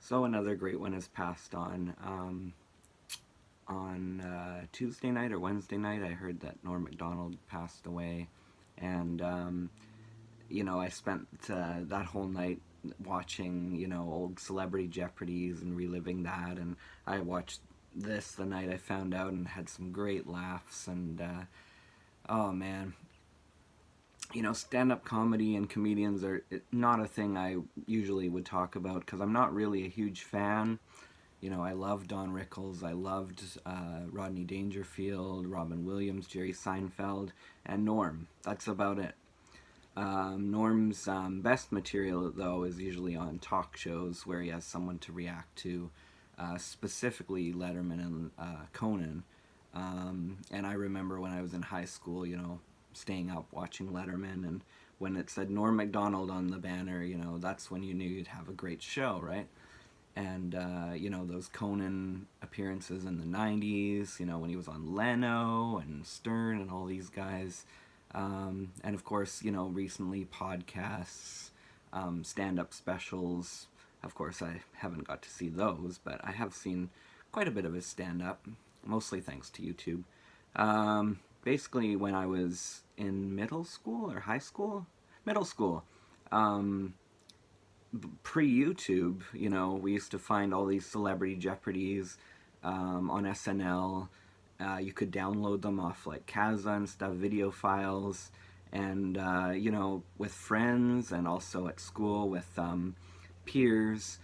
So another great one has passed on Tuesday night or Wednesday night. I heard that Norm Macdonald passed away, and I spent that whole night watching old Celebrity Jeopardies and reliving that, and I watched this the night I found out and had some great laughs. And oh man, stand-up comedy and comedians are not a thing I usually would talk about because I'm not really a huge fan. I loved Don Rickles, I loved Rodney Dangerfield, Robin Williams, Jerry Seinfeld, and Norm. That's about it. Norm's best material, though, is usually on talk shows where he has someone to react to, specifically Letterman and Conan. And I remember when I was in high school, staying up watching Letterman, and when it said Norm Macdonald on the banner, that's when you knew you'd have a great show, right? And those Conan appearances in the 90s, when he was on Leno and Stern and all these guys. And of course, recently podcasts, stand-up specials. Of course, I haven't got to see those, but I have seen quite a bit of his stand-up, mostly thanks to YouTube. Basically, when I was in middle school or high school, middle school, pre-YouTube, we used to find all these Celebrity Jeopardies on SNL. You could download them off like Kazaa and stuff, video files, and with friends and also at school with peers.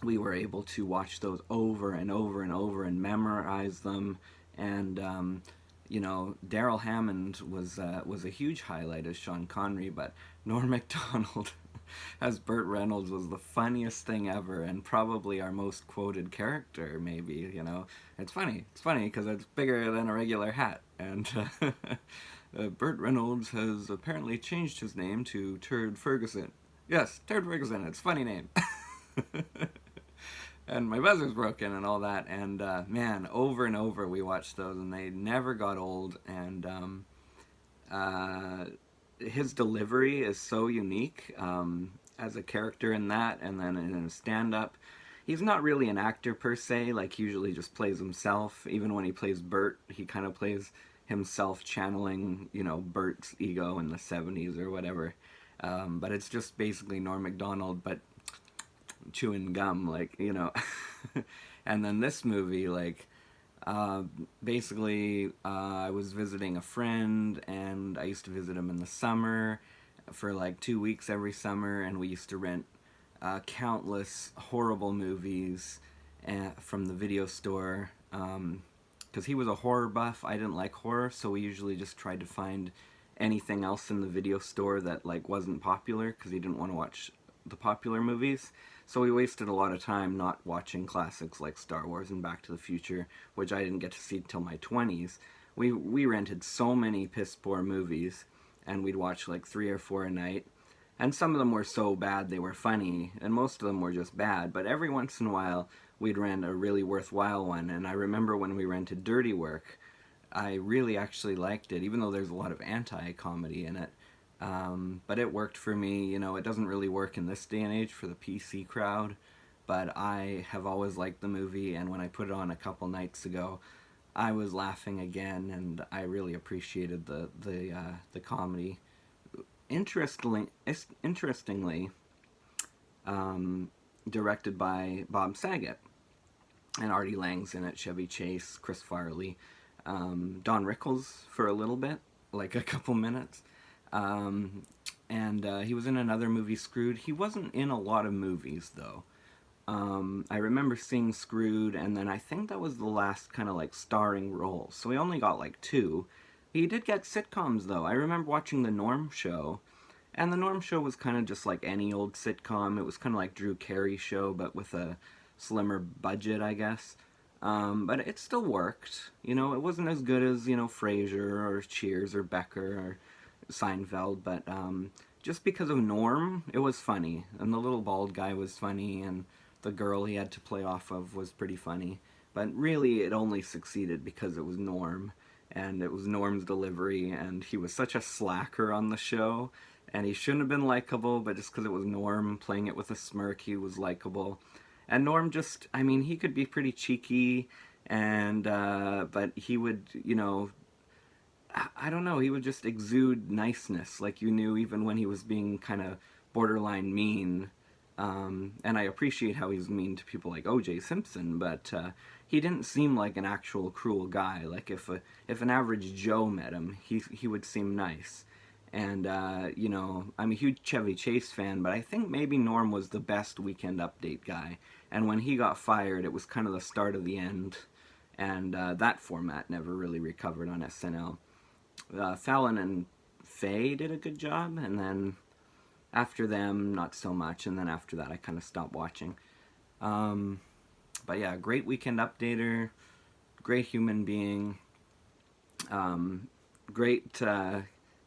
We were able to watch those over and over and over and memorize them. And Daryl Hammond was a huge highlight as Sean Connery, but Norm Macdonald as Burt Reynolds was the funniest thing ever, and probably our most quoted character. Maybe it's funny because it's bigger than a regular hat, and Burt Reynolds has apparently changed his name to Turd Ferguson. Yes, Turd Ferguson. It's a funny name. And my buzzer's broken and all that. And man, over and over we watched those, and they never got old. And his delivery is so unique as a character in that, and then in a stand-up. He's not really an actor per se, like he usually just plays himself. Even when he plays Bert, he kind of plays himself channeling, Bert's ego in the 70s or whatever. But it's just basically Norm Macdonald, but chewing gum, and then this movie, basically I was visiting a friend, and I used to visit him in the summer for 2 weeks every summer, and we used to rent countless horrible movies from the video store, because he was a horror buff. I didn't like horror, so we usually just tried to find anything else in the video store that wasn't popular, because he didn't want to watch the popular movies. So we wasted a lot of time not watching classics like Star Wars and Back to the Future, which I didn't get to see till my 20s. We rented so many piss poor movies, and we'd watch 3 or 4 a night. And some of them were so bad they were funny, and most of them were just bad. But every once in a while, we'd rent a really worthwhile one. And I remember when we rented Dirty Work, I really actually liked it, even though there's a lot of anti-comedy in it. But it worked for me. It doesn't really work in this day and age for the PC crowd, but I have always liked the movie, and when I put it on a couple nights ago, I was laughing again, and I really appreciated the comedy. Interestingly, directed by Bob Saget, and Artie Lang's in it, Chevy Chase, Chris Farley, Don Rickles for a little bit, a couple minutes. And he was in another movie, Screwed. He wasn't in a lot of movies, though. I remember seeing Screwed, and then I think that was the last kind of starring role. So he only got 2. He did get sitcoms, though. I remember watching The Norm Show, and The Norm Show was kind of just like any old sitcom. It was kind of like Drew Carey's show, but with a slimmer budget, I guess. But it still worked. It wasn't as good as, Frasier or Cheers or Becker or Seinfeld, but just because of Norm, it was funny, and the little bald guy was funny, and the girl he had to play off of was pretty funny. But really, it only succeeded because it was Norm, and it was Norm's delivery, and he was such a slacker on the show and he shouldn't have been likable, but just because it was Norm playing it with a smirk, he was likable. And Norm just, I mean, he could be pretty cheeky, and but he would, you know, I don't know, he would just exude niceness, like you knew even when he was being kind of borderline mean. And I appreciate how he's mean to people like O.J. Simpson, but he didn't seem like an actual cruel guy. Like if an average Joe met him, he would seem nice. And you know, I'm a huge Chevy Chase fan, but I think maybe Norm was the best Weekend Update guy. And when he got fired, it was kind of the start of the end. And that format never really recovered on SNL. Fallon and Faye did a good job, and then after them, not so much, and then after that, I kind of stopped watching. Um, but yeah, great Weekend Updater, great human being, great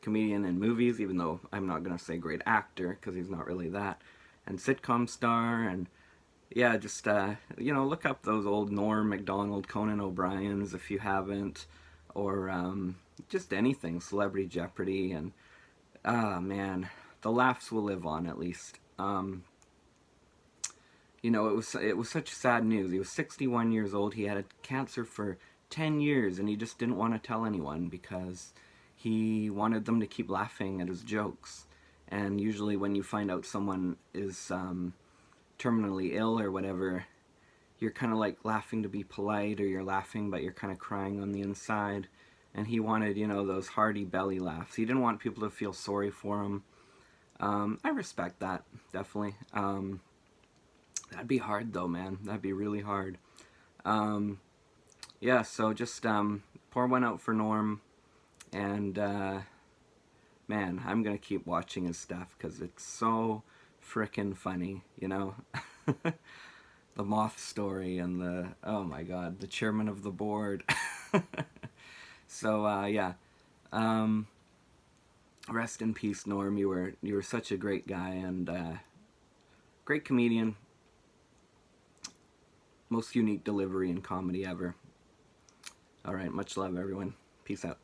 comedian in movies, even though I'm not going to say great actor, because he's not really that, and sitcom star, and yeah, just, you know, look up those old Norm MacDonald, Conan O'Brien's if you haven't, or just anything, Celebrity Jeopardy, and, man, the laughs will live on at least. You know, it was such sad news. He was 61 years old. He had cancer for 10 years, and he just didn't want to tell anyone because he wanted them to keep laughing at his jokes. And usually, when you find out someone is terminally ill or whatever, you're kind of like laughing to be polite, or you're laughing but you're kind of crying on the inside. And he wanted, you know, those hearty belly laughs. He didn't want people to feel sorry for him. I respect that, definitely. That'd be hard though, man. That'd be really hard. Yeah, so just pour one out for Norm, and man, I'm gonna keep watching his stuff because it's so frickin' funny, you know. The moth story and the, oh my god, the chairman of the board. So yeah, rest in peace, Norm. You were such a great guy and great comedian. Most unique delivery in comedy ever. All right, much love, everyone. Peace out.